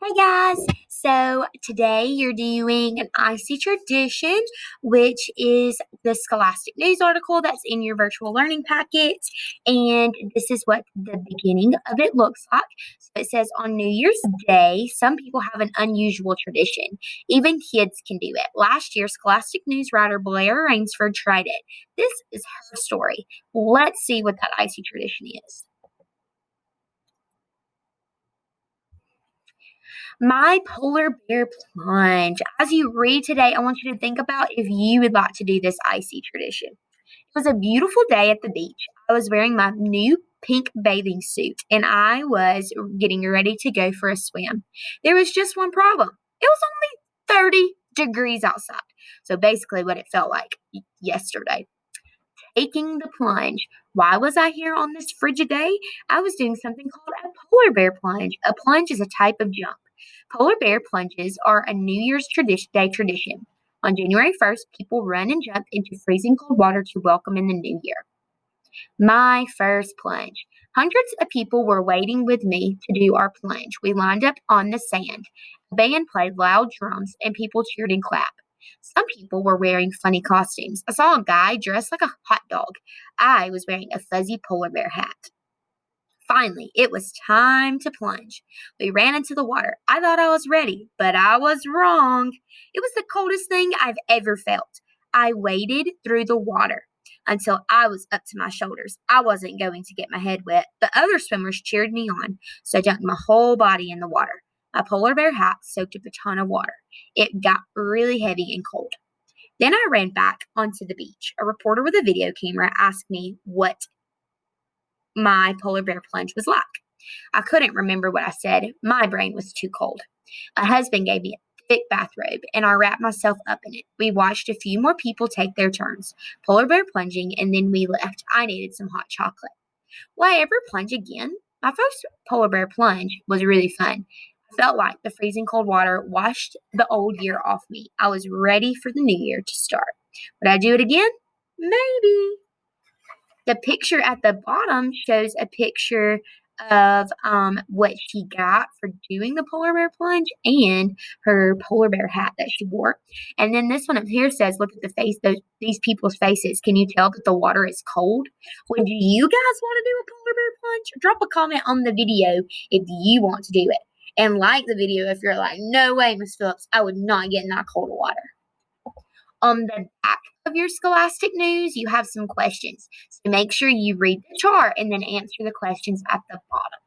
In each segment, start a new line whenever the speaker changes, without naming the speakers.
Hey guys! So today you're doing an icy tradition, which is the Scholastic News article that's in your virtual learning packet. And this is what the beginning of it looks like. So it says on New Year's Day, some people have an unusual tradition. Even kids can do it. Last year, Scholastic News writer Blair Rainsford tried it. This is her story. Let's see what that icy tradition is. My polar bear plunge. As you read today, I want you to think about if you would like to do this icy tradition. It was a beautiful day at the beach. I was wearing my new pink bathing suit and I was getting ready to go for a swim. There was just one problem. It was only 30 degrees outside. So basically, what it felt like yesterday. Taking the plunge. Why was I here on this frigid day? I was doing something called a polar bear plunge. A plunge is a type of jump. Polar bear plunges are a New Year's Day tradition. On January 1st, people run and jump into freezing cold water to welcome in the new year. My first plunge. Hundreds of people were waiting with me to do our plunge. We lined up on the sand. A band played loud drums and people cheered and clapped. Some people were wearing funny costumes. I saw a guy dressed like a hot dog. I was wearing a fuzzy polar bear hat. Finally, it was time to plunge. We ran into the water. I thought I was ready, but I was wrong. It was the coldest thing I've ever felt. I waded through the water until I was up to my shoulders. I wasn't going to get my head wet, but other swimmers cheered me on, so I dunked my whole body in the water. My polar bear hat soaked up a ton of water. It got really heavy and cold. Then I ran back onto the beach. A reporter with a video camera asked me what my polar bear plunge was like. I couldn't remember what I said. My brain was too cold. My husband gave me a thick bathrobe and I wrapped myself up in it. We watched a few more people take their turns, polar bear plunging, and then we left. I needed some hot chocolate. Will I ever plunge again? My first polar bear plunge was really fun. I felt like the freezing cold water washed the old year off me. I was ready for the new year to start. Would I do it again? Maybe. The picture at the bottom shows a picture of what she got for doing the polar bear plunge and her polar bear hat that she wore. And then this one up here says, "Look at the face; these people's faces. Can you tell that the water is cold?" Would you guys want to do a polar bear plunge? Drop a comment on the video if you want to do it, and like the video if you're like, "No way, Miss Phillips, I would not get in that cold water." On the back of your Scholastic News, you have some questions. So make sure you read the chart and then answer the questions at the bottom.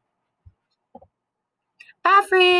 Bye, friends.